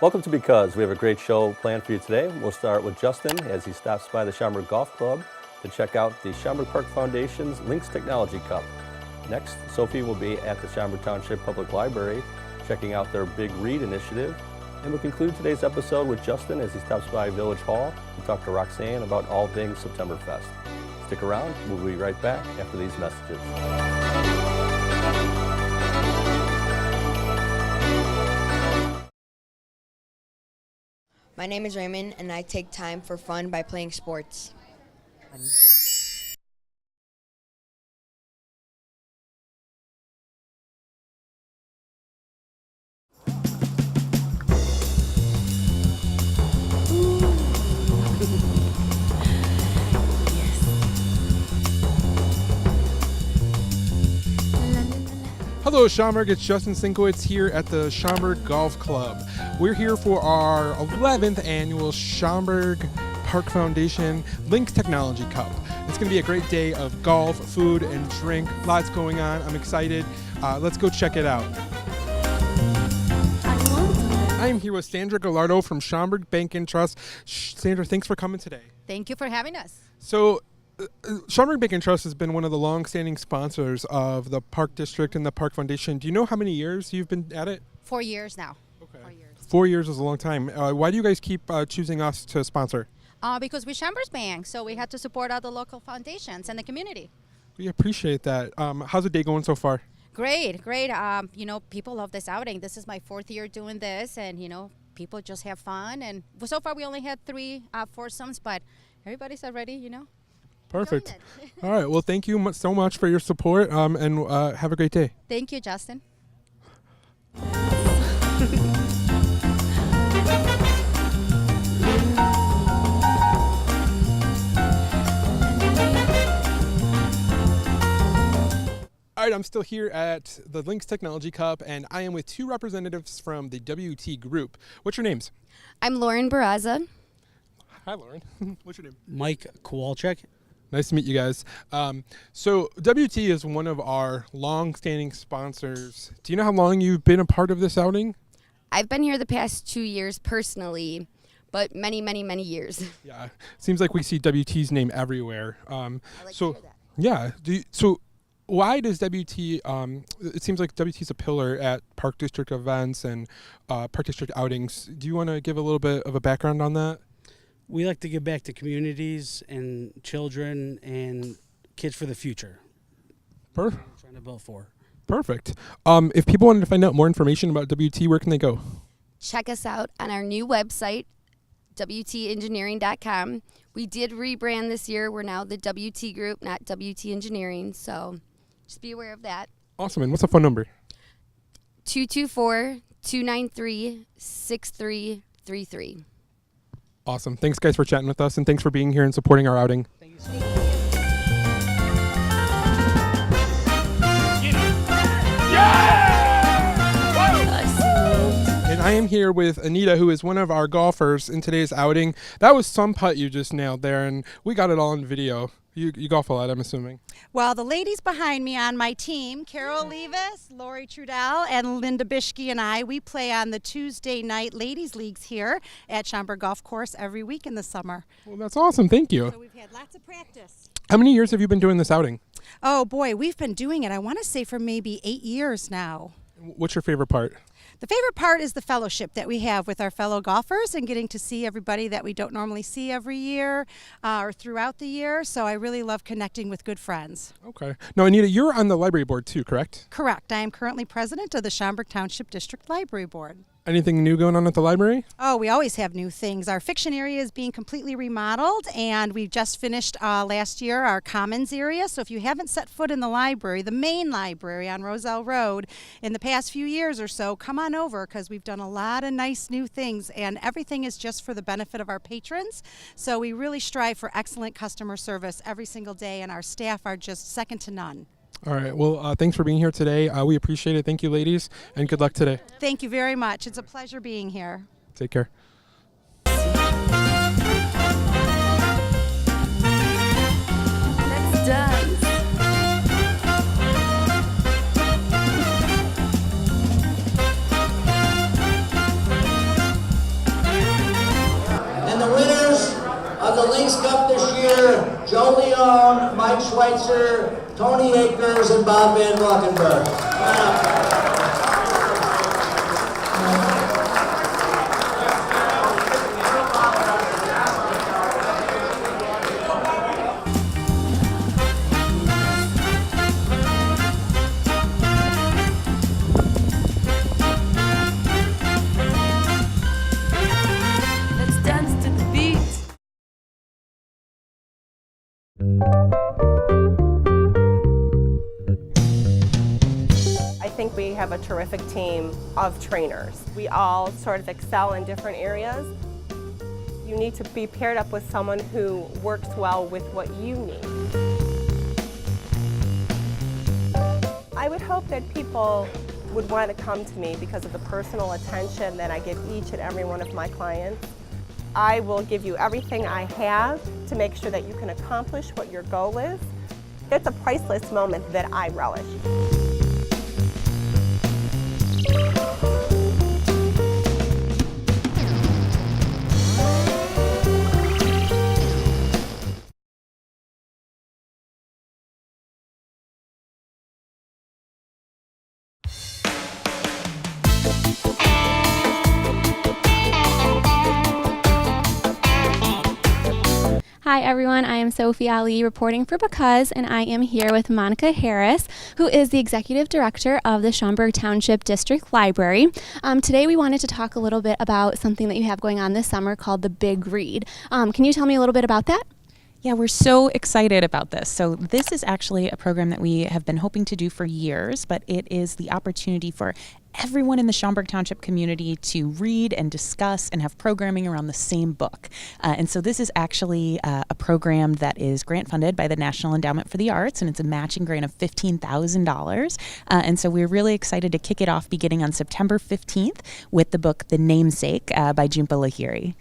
Welcome to BCUZ. We have a great show planned for you today. We'll start with Justin as he stops by the Schaumburg Golf Club to check out the Schaumburg Park Foundation's Links Technology Cup. Next, Sophie will be at the Schaumburg Township Public Library checking out their Big Read initiative. And we'll conclude today's episode with Justin as he stops by Village Hall to talk to Roxanne about all things SeptemberFest. Stick around, we'll be right back after these messages. My name is Raymond, and I take time for fun by playing sports. Hello Schaumburg, it's Justin Sienkiewicz here at the Schaumburg Golf Club. We're here for our 11th annual Schaumburg Park Foundation Links Technology Cup. It's going to be a great day of golf, food, and drink. Lots going on. I'm excited. Let's go check it out. I am here with Sandra Gallardo from Schaumburg Bank and Trust. Sandra, thanks for coming today. Thank you for having us. So, Schaumburg Bank and Trust has been one of the long-standing sponsors of the Park District and the Park Foundation. Do you know how many years you've been at it? 4 years now. Okay. 4 years. 4 years is a long time. Why do you guys keep choosing us to sponsor? Because we're Schaumburg's bank, so we had to support all the local foundations and the community. We appreciate that. How's the day going so far? Great. People love this outing. This is my 4th year doing this, and, people just have fun. And so far we only had 3 foursomes, but everybody's already, Perfect. All right. Well, thank you so much for your support, and have a great day. Thank you, Justin. All right, I'm still here at the Links Technology Cup, and I am with 2 representatives from the WT Group. What's your names? I'm Lauren Barraza. Hi, Lauren. What's your name? Mike Kowalczyk. Nice to meet you guys. So WT is one of our long-standing sponsors. Do you know how long you've been a part of this outing? I've been here the past 2 years personally, but many, many, many years. Yeah, seems like we see WT's name everywhere. I like so to hear that. yeah, so why does WT? It seems like WT is a pillar at Park District events and Park District outings. Do you want to give a little bit of a background on that? We like to give back to communities and children and kids for the future. We're trying to build for. Perfect. If people wanted to find out more information about WT, where can they go? Check us out on our new website, WTEngineering.com. We did rebrand this year. We're now the WT Group, not WT Engineering, so just be aware of that. Awesome. And what's the phone number? 224-293-6333. Awesome. Thanks, guys, for chatting with us, and thanks for being here and supporting our outing. Thank you so much. And I am here with Anita, who is one of our golfers in today's outing. That was some putt you just nailed there, and we got it all on video. You golf a lot, I'm assuming. Well, the ladies behind me on my team, Carol Levis, Lori Trudell, and Linda Bishke and I, we play on the Tuesday night ladies leagues here at Schaumburg Golf Course every week in the summer. Well, that's awesome. Thank you. So we've had lots of practice. How many years have you been doing this outing? Oh boy, we've been doing it, I want to say, for maybe 8 years now. What's your favorite part? The favorite part is the fellowship that we have with our fellow golfers and getting to see everybody that we don't normally see every year or throughout the year. So I really love connecting with good friends. Okay. Now, Anita, you're on the library board too, correct? Correct. I am currently president of the Schaumburg Township District Library Board. Anything new going on at the library? Oh, we always have new things. Our fiction area is being completely remodeled, and we've just finished last year our commons area. So if you haven't set foot in the library, the main library on Roselle Road, in the past few years or so, come on over, because we've done a lot of nice new things, and everything is just for the benefit of our patrons. So we really strive for excellent customer service every single day, and our staff are just second to none. All right. Well, thanks for being here today. We appreciate it. Thank you, ladies, and good luck today. Thank you very much. It's a pleasure being here. Take care. That's done. Joe Leone, Mike Schweitzer, Tony Akers, and Bob Van Valkenburg. Let's dance to the beat. I think we have a terrific team of trainers. We all sort of excel in different areas. You need to be paired up with someone who works well with what you need. I would hope that people would want to come to me because of the personal attention that I give each and every one of my clients. I will give you everything I have to make sure that you can accomplish what your goal is. It's a priceless moment that I relish. Hi everyone, I am Sophie Ali reporting for BCUZ, and I am here with Monica Harris, who is the Executive Director of the Schaumburg Township District Library. Today we wanted to talk a little bit about something that you have going on this summer called the Big Read. Can you tell me a little bit about that? Yeah, we're so excited about this. So this is actually a program that we have been hoping to do for years, but it is the opportunity for everyone in the Schaumburg Township community to read and discuss and have programming around the same book. And so this is actually a program that is grant funded by the National Endowment for the Arts, and it's a matching grant of $15,000. And so we're really excited to kick it off beginning on September 15th with the book The Namesake by Jhumpa Lahiri.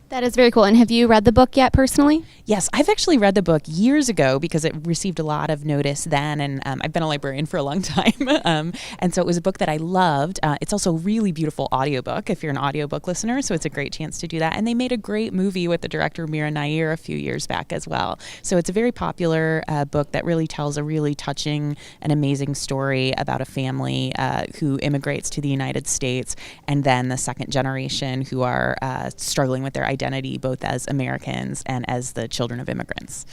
That is very cool. And have you read the book yet personally? Yes, I've actually read the book years ago because it received a lot of notice then, and I've been a librarian for a long time. And so it was a book that I loved. It's also a really beautiful audiobook if you're an audiobook listener, so it's a great chance to do that. And they made a great movie with the director Mira Nair a few years back as well. So it's a very popular book that really tells a really touching and amazing story about a family who immigrates to the United States, and then the second generation who are struggling with their identity both as Americans and as the children of immigrants.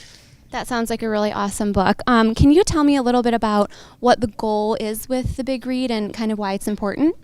That sounds like a really awesome book. Can you tell me a little bit about what the goal is with the Big Read and kind of why it's important?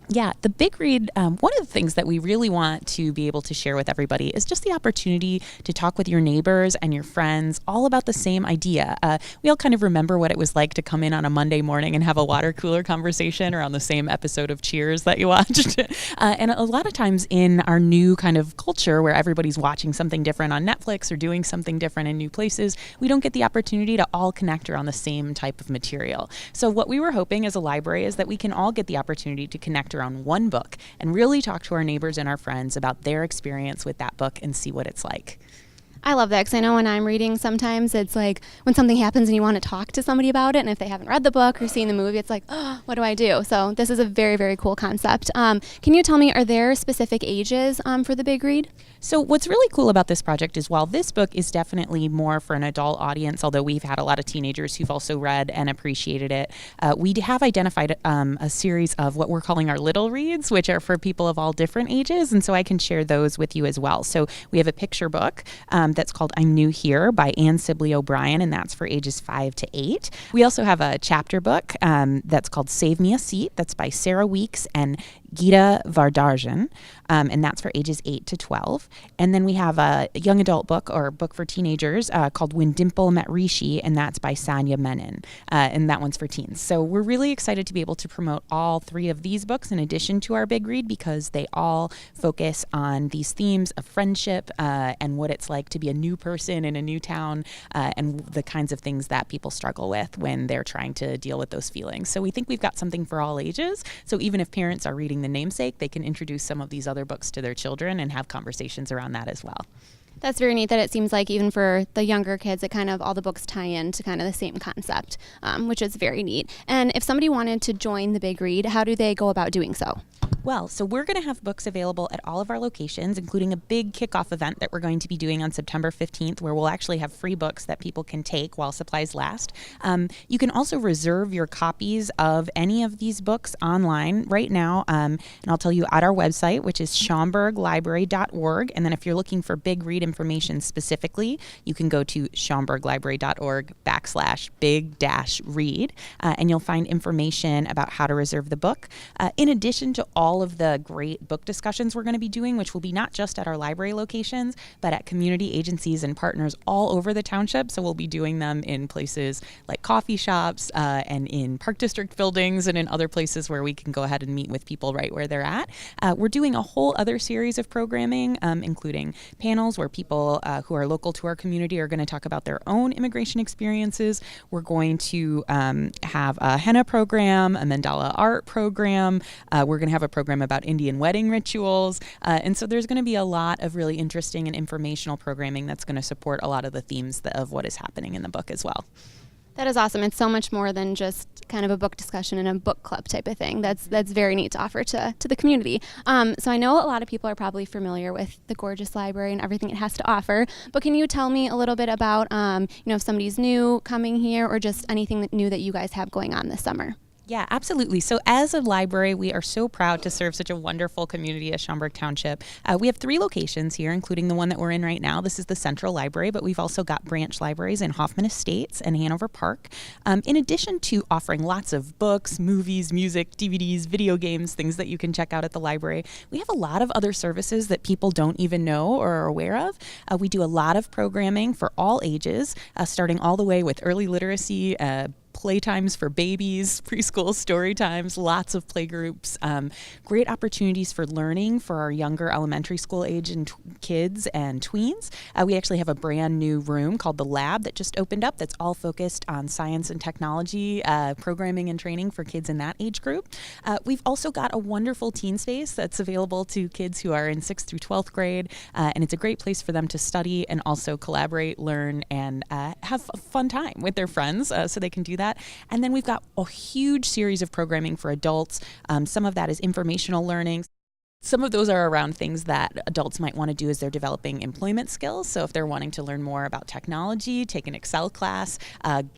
Yeah, the Big Read, one of the things that we really want to be able to share with everybody is just the opportunity to talk with your neighbors and your friends all about the same idea. We all kind of remember what it was like to come in on a Monday morning and have a water cooler conversation around the same episode of Cheers that you watched. And a lot of times in our new kind of culture where everybody's watching something different on Netflix or doing something different in new places, we don't get the opportunity to all connect around the same type of material. So what we were hoping as a library is that we can all get the opportunity to connect around one book and really talk to our neighbors and our friends about their experience with that book and see what it's like. I love that because I know when I'm reading sometimes it's like when something happens and you want to talk to somebody about it, and if they haven't read the book or seen the movie, it's like, oh, what do I do? So this is a very, very cool concept. Can you tell me, are there specific ages for the Big Read? So what's really cool about this project is while this book is definitely more for an adult audience, although we've had a lot of teenagers who've also read and appreciated it, we have identified a series of what we're calling our little reads, which are for people of all different ages, and so I can share those with you as well. So we have a picture book that's called I'm New Here by Anne Sibley O'Brien, and that's for ages 5 to 8. We also have a chapter book that's called Save Me a Seat, that's by Sarah Weeks and Gita Vardarjan, and that's for ages 8 to 12. And then we have a young adult book or book for teenagers called When Dimple Met Rishi, and that's by Sanya Menon, and that one's for teens. So we're really excited to be able to promote all three of these books in addition to our Big Read because they all focus on these themes of friendship and what it's like to be a new person in a new town and the kinds of things that people struggle with when they're trying to deal with those feelings. So we think we've got something for all ages. So even if parents are reading The Namesake, they can introduce some of these other books to their children and have conversations around that as well. That's very neat that it seems like even for the younger kids, it kind of all the books tie into kind of the same concept, which is very neat. And if somebody wanted to join the Big Read, how do they go about doing so? Well, so we're going to have books available at all of our locations, including a big kickoff event that we're going to be doing on September 15th, where we'll actually have free books that people can take while supplies last. You can also reserve your copies of any of these books online right now, and I'll tell you at our website, which is schaumburglibrary.org. And then if you're looking for big read information specifically, you can go to schaumburglibrary.org/big-read, and you'll find information about how to reserve the book. In addition to all of the great book discussions we're going to be doing, which will be not just at our library locations, but at community agencies and partners all over the township. So we'll be doing them in places like coffee shops and in park district buildings and in other places where we can go ahead and meet with people right where they're at. We're doing a whole other series of programming, including panels where people who are local to our community are going to talk about their own immigration experiences. We're going to have a henna program, a mandala art program. We're going to have a program about Indian wedding rituals. And so there's going to be a lot of really interesting and informational programming that's going to support a lot of the themes of what is happening in the book as well. That is awesome. It's so much more than just kind of a book discussion and a book club type of thing. That's very neat to offer to the community. So I know a lot of people are probably familiar with the gorgeous library and everything it has to offer, but can you tell me a little bit about, if somebody's new coming here or just anything new that you guys have going on this summer? Yeah, absolutely. So as a library, we are so proud to serve such a wonderful community as Schaumburg Township. We have 3 locations here, including the one that we're in right now. This is the Central Library, but we've also got branch libraries in Hoffman Estates and Hanover Park. In addition to offering lots of books, movies, music, DVDs, video games, things that you can check out at the library, we have a lot of other services that people don't even know or are aware of. We do a lot of programming for all ages, starting all the way with early literacy, playtimes for babies, preschool story times, lots of playgroups, great opportunities for learning for our younger elementary school age and kids and tweens. We actually have a brand new room called The Lab that just opened up that's all focused on science and technology, programming and training for kids in that age group. We've also got a wonderful teen space that's available to kids who are in 6th through 12th grade, and it's a great place for them to study and also collaborate, learn, and have a fun time with their friends, so they can do that. And then we've got a huge series of programming for adults. Some of that is informational learning. Some of those are around things that adults might want to do as they're developing employment skills. So if they're wanting to learn more about technology, take an Excel class,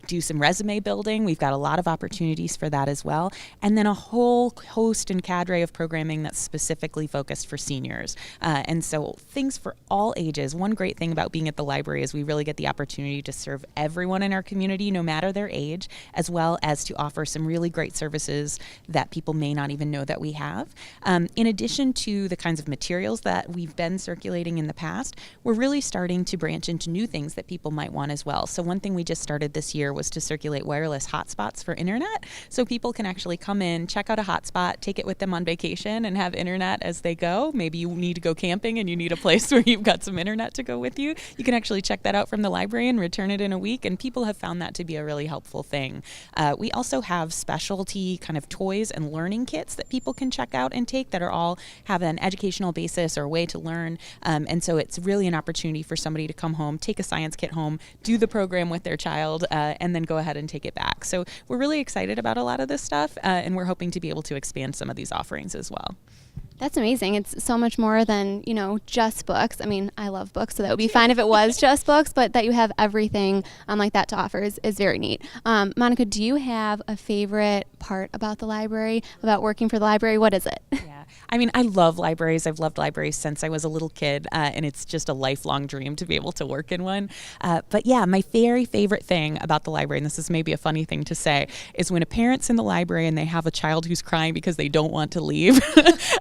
do some resume building, we've got a lot of opportunities for that as well. And then a whole host and cadre of programming that's specifically focused for seniors. And so things for all ages. One great thing about being at the library is we really get the opportunity to serve everyone in our community, no matter their age, as well as to offer some really great services that people may not even know that we have. In addition to the kinds of materials that we've been circulating in the past, we're really starting to branch into new things that people might want as well. So one thing we just started this year was to circulate wireless hotspots for internet. So people can actually come in, check out a hotspot, take it with them on vacation and have internet as they go. Maybe you need to go camping and you need a place where you've got some internet to go with you. You can actually check that out from the library and return it in a week. And people have found that to be a really helpful thing. We also have specialty kind of toys and learning kits that people can check out and take that are all have an educational basis or a way to learn. And so it's really an opportunity for somebody to come home, take a science kit home, do the program with their child, and then go ahead and take it back. So we're really excited about a lot of this stuff, and we're hoping to be able to expand some of these offerings as well. That's amazing. It's so much more than, just books. I mean, I love books, so that would be fine if it was just books, but that you have everything like that to offer is very neat. Monica, do you have a favorite part about the library, about working for the library? What is it? Yeah. I mean, I love libraries. I've loved libraries since I was a little kid, and it's just a lifelong dream to be able to work in one. But yeah, my very favorite thing about the library, and this is maybe a funny thing to say, is when a parent's in the library and they have a child who's crying because they don't want to leave.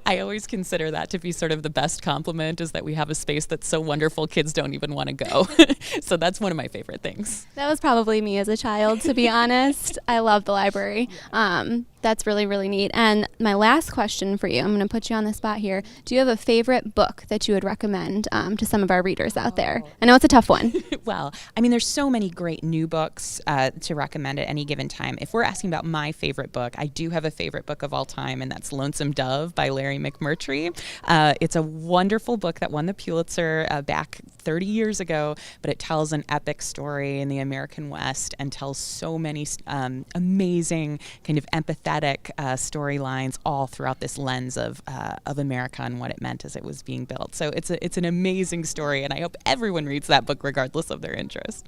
I always consider that to be sort of the best compliment, is that we have a space that's so wonderful kids don't even want to go. So that's one of my favorite things. That was probably me as a child, to be honest. I love the library. That's really, really neat. And my last question for you, I'm going to put you on the spot here. Do you have a favorite book that you would recommend to some of our readers out there? I know it's a tough one. Well, I mean, there's so many great new books to recommend at any given time. If we're asking about my favorite book, I do have a favorite book of all time, and that's Lonesome Dove by Larry McMurtry. It's a wonderful book that won the Pulitzer back 30 years ago, but it tells an epic story in the American West and tells so many amazing kind of empathetic prophetic storylines all throughout this lens of America and what it meant as it was being built. So it's an amazing story, and I hope everyone reads that book regardless of their interest.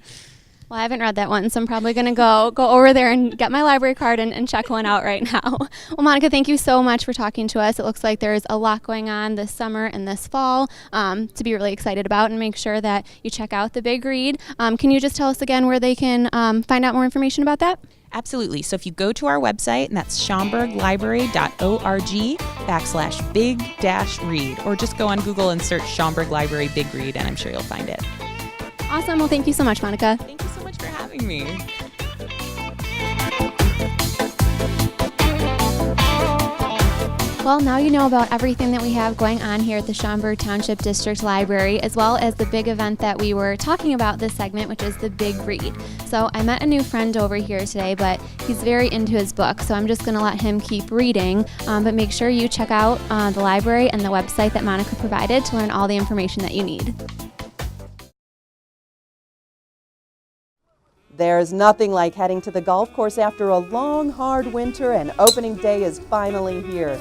Well, I haven't read that one, so I'm probably going to go over there and get my library card and check one out right now. Well, Monica, thank you so much for talking to us. It looks like there's a lot going on this summer and this fall to be really excited about, and make sure that you check out the Big Read. Can you just tell us again where they can find out more information about that? Absolutely. So if you go to our website, and that's schaumburglibrary.org/big-read, or just go on Google and search Schaumburg Library Big Read, and I'm sure you'll find it. Awesome. Well, thank you so much, Monica. Thank you so much for having me. Well, now you know about everything that we have going on here at the Schaumburg Township District Library, as well as the big event that we were talking about this segment, which is the Big Read. So I met a new friend over here today, but he's very into his book, so I'm just going to let him keep reading. But make sure you check out the library and the website that Monica provided to learn all the information that you need. There's nothing like heading to the golf course after a long, hard winter, and opening day is finally here.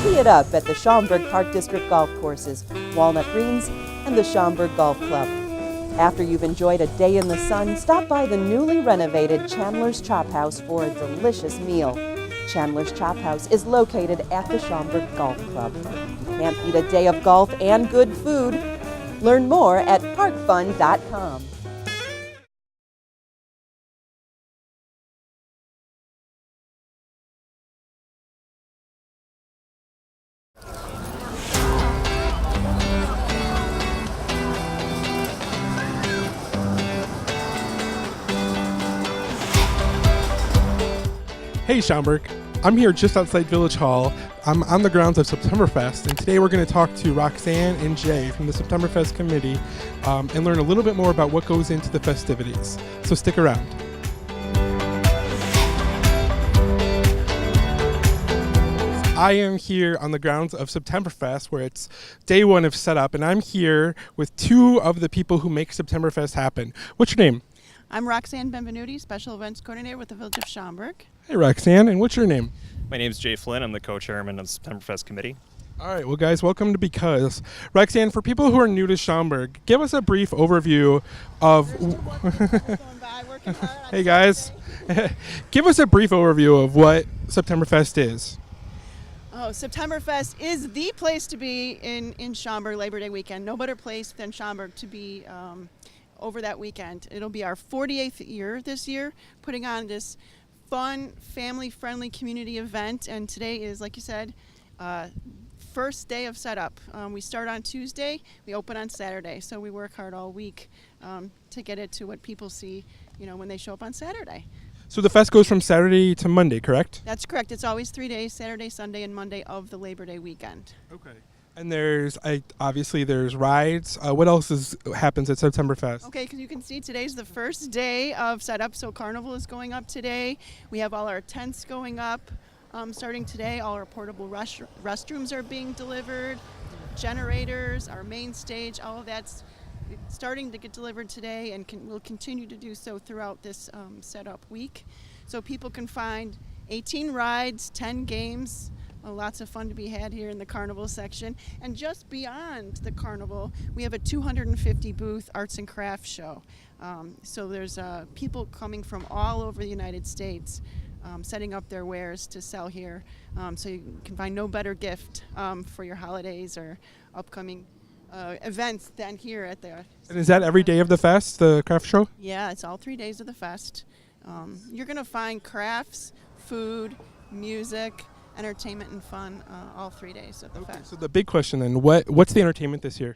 Tee it up at the Schaumburg Park District Golf Courses, Walnut Greens, and the Schaumburg Golf Club. After you've enjoyed a day in the sun, stop by the newly renovated Chandler's Chop House for a delicious meal. Chandler's Chop House is located at the Schaumburg Golf Club. You can't beat a day of golf and good food. Learn more at parkfun.com. Hey Schaumburg, I'm here just outside Village Hall. I'm on the grounds of SeptemberFest, and today we're going to talk to Roxanne and Jay from the SeptemberFest committee and learn a little bit more about what goes into the festivities. So stick around. I am here on the grounds of SeptemberFest, where it's day one of setup, and I'm here with two of the people who make SeptemberFest happen. What's your name? I'm Roxanne Benvenuti, Special Events Coordinator with the Village of Schaumburg. Hey Roxanne, and what's your name? My name is Jay Flynn. I'm the co-chairman of the SeptemberFest committee. All right, well guys, welcome to BCUZ. Roxanne, for people who are new to Schaumburg, give us a brief overview of... Hey guys, give us a brief overview of what SeptemberFest is. Oh, SeptemberFest is the place to be in Schaumburg Labor Day weekend. No better place than Schaumburg to be over that weekend. It'll be our 48th year this year, putting on this fun, family-friendly community event. And today is, like you said, first day of setup. We start on Tuesday, we open on Saturday. So we work hard all week to get it to what people see, when they show up on Saturday. So the fest goes from Saturday to Monday, correct? That's correct. It's always 3 days, Saturday, Sunday, and Monday of the Labor Day weekend. Okay. And obviously there's rides. What else happens at SeptemberFest? Okay, because you can see today's the first day of setup, so Carnival is going up today. We have all our tents going up starting today. All our portable restrooms are being delivered, generators, our main stage, all of that's starting to get delivered today, and will continue to do so throughout this setup week. So people can find 18 rides, 10 games, lots of fun to be had here in the Carnival section. And just beyond the Carnival, we have a 250 booth arts and crafts show. So there's people coming from all over the United States setting up their wares to sell here. So you can find no better gift for your holidays or upcoming events than here at the... And is that every day of the fest, the craft show? Yeah, it's all 3 days of the fest. You're going to find crafts, food, music, entertainment, and fun all 3 days of the fest. So the big question then, what's the entertainment this year?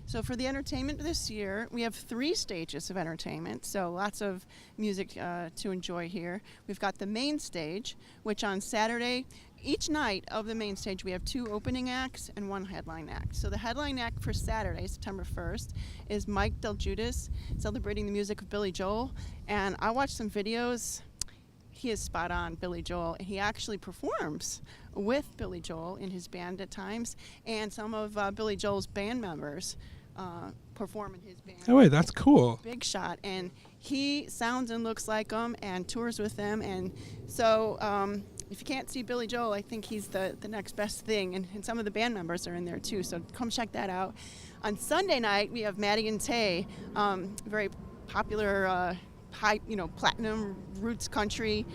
So for the entertainment this year, we have 3 stages of entertainment, so lots of music to enjoy here. We've got the main stage, which on Saturday, each night of the main stage, we have 2 opening acts and 1 headline act. So the headline act for Saturday, September 1st, is Mike Del Judas, celebrating the music of Billy Joel. And I watched some videos. He is spot on, Billy Joel. He actually performs with Billy Joel in his band at times, and some of Billy Joel's band members perform in his band. Oh, wait, that's cool. Big shot, and he sounds and looks like them and tours with them, and so if you can't see Billy Joel, I think he's the next best thing, and some of the band members are in there too, so come check that out. On Sunday night, we have Maddie and Tay, very popular platinum roots country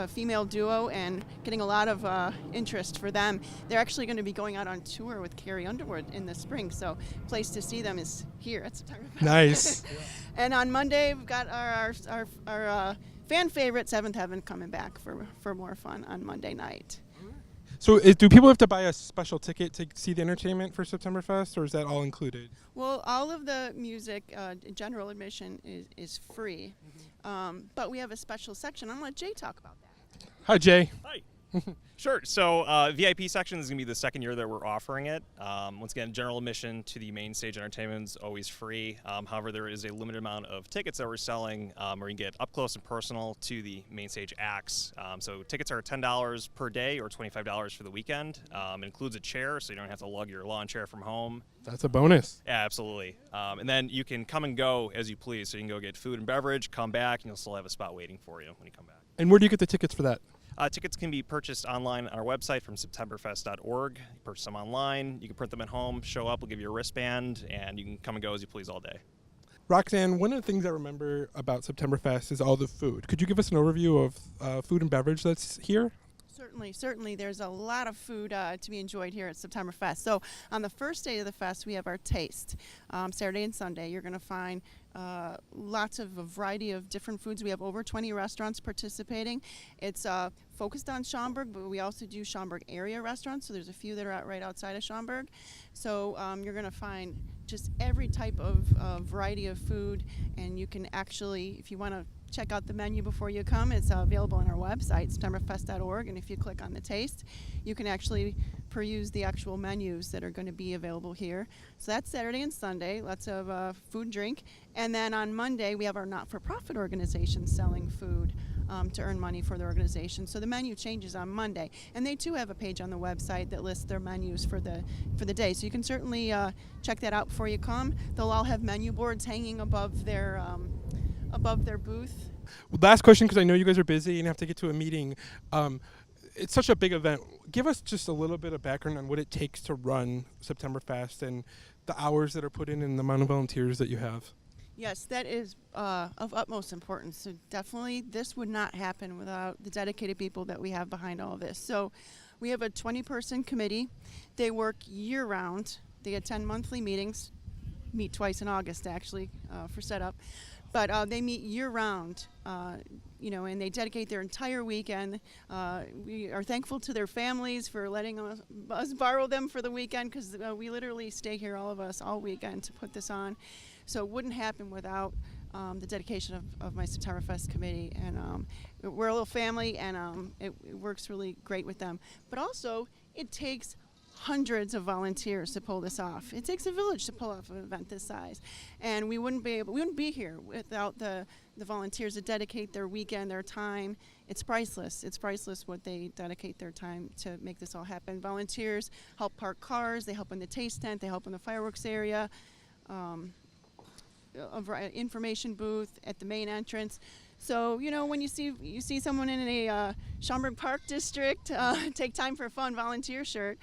female duo, and getting a lot of interest for them. They're actually going to be going out on tour with Carrie Underwood in the spring, so place to see them is here at SeptemberFest. Nice. And on Monday, we've got our fan favorite, Seventh Heaven, coming back for more fun on Monday night. So do people have to buy a special ticket to see the entertainment for SeptemberFest, or is that all included? Well, all of the music, general admission is free, but we have a special section. I'm going to let Jay talk about that. Hi, Jay. Hi. Sure. So VIP section is going to be the second year that we're offering it. Once again, general admission to the main stage entertainment is always free. However, there is a limited amount of tickets that we're selling where you can get up close and personal to the main stage acts. So tickets are $10 per day or $25 for the weekend. It includes a chair, so you don't have to lug your lawn chair from home. That's a bonus. Yeah, absolutely. And then you can come and go as you please. So you can go get food and beverage, come back, and you'll still have a spot waiting for you when you come back. And where do you get the tickets for that? Tickets can be purchased online on our website from SeptemberFest.org. You purchase them online. You can print them at home, show up, we'll give you a wristband, and you can come and go as you please all day. Roxanne, one of the things I remember about SeptemberFest is all the food. Could you give us an overview of food and beverage that's here? Certainly. There's a lot of food to be enjoyed here at SeptemberFest. So on the first day of the fest, we have our taste. Saturday and Sunday, you're going to find lots of a variety of different foods. We have over 20 restaurants participating. It's focused on Schaumburg, but we also do Schaumburg area restaurants. So there's a few that are right outside of Schaumburg. So you're going to find just every type of variety of food, and you can actually, if you want to check out the menu before you come, it's available on our website, SeptemberFest.org, and if you click on the taste, you can actually peruse the actual menus that are going to be available here. So that's Saturday and Sunday, lots of food and drink. And then on Monday, we have our not-for-profit organization selling food to earn money for the organization. So the menu changes on Monday, and they too have a page on the website that lists their menus for the day. So you can certainly check that out before you come. They'll all have menu boards hanging above their booth. Last question, because I know you guys are busy and have to get to a meeting. It's such a big event. Give us just a little bit of background on what it takes to run SeptemberFest and the hours that are put in and the amount of volunteers that you have. Yes, that is of utmost importance. So definitely this would not happen without the dedicated people that we have behind all of this. So we have a 20-person committee. They work year-round. They attend monthly meetings, meet twice in August actually for setup. But they meet year-round, and they dedicate their entire weekend. We are thankful to their families for letting us borrow them for the weekend, because we literally stay here, all of us, all weekend to put this on. So it wouldn't happen without the dedication of my SeptemberFest committee. And we're a little family, and it works really great with them. But also, it takes hundreds of volunteers to pull this off. It takes a village to pull off an event this size, and we wouldn't be here without the volunteers that dedicate their weekend, their time. It's priceless. It's priceless what they dedicate their time to make this all happen. Volunteers help park cars. They help in the taste tent. They help in the fireworks area. Information booth at the main entrance. So when you see someone in a Schaumburg Park district, take time for a fun volunteer shirt.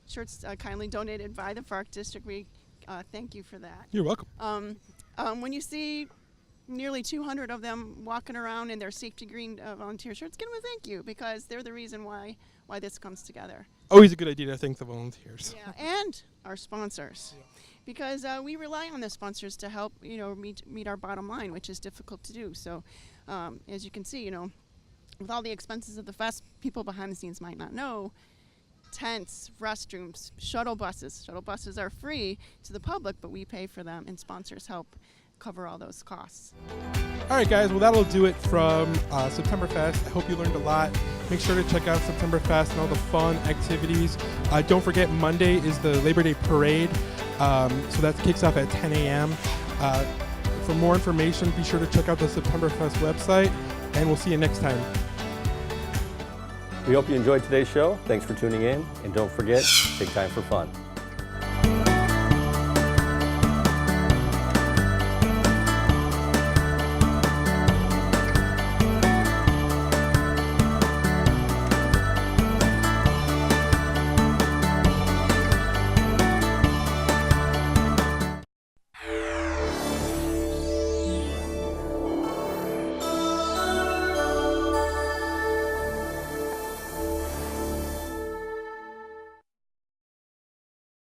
Shirts kindly donated by the Park District. We thank you for that. You're welcome. When you see nearly 200 of them walking around in their safety green volunteer shirts, give them a thank you, because they're the reason why this comes together. Always a good idea to thank the volunteers. Yeah, and our sponsors. Yeah. Because we rely on the sponsors to help, meet our bottom line, which is difficult to do. So, as you can see, with all the expenses of the fest, people behind the scenes might not know. Tents, restrooms, shuttle buses. Shuttle buses are free to the public, but we pay for them, and sponsors help cover all those costs. All right, guys. Well, that'll do it from SeptemberFest. I hope you learned a lot. Make sure to check out SeptemberFest and all the fun activities. Don't forget, Monday is the Labor Day Parade. So that kicks off at 10 a.m. For more information, be sure to check out the SeptemberFest website, and we'll see you next time. We hope you enjoyed today's show. Thanks for tuning in, and don't forget, take time for fun.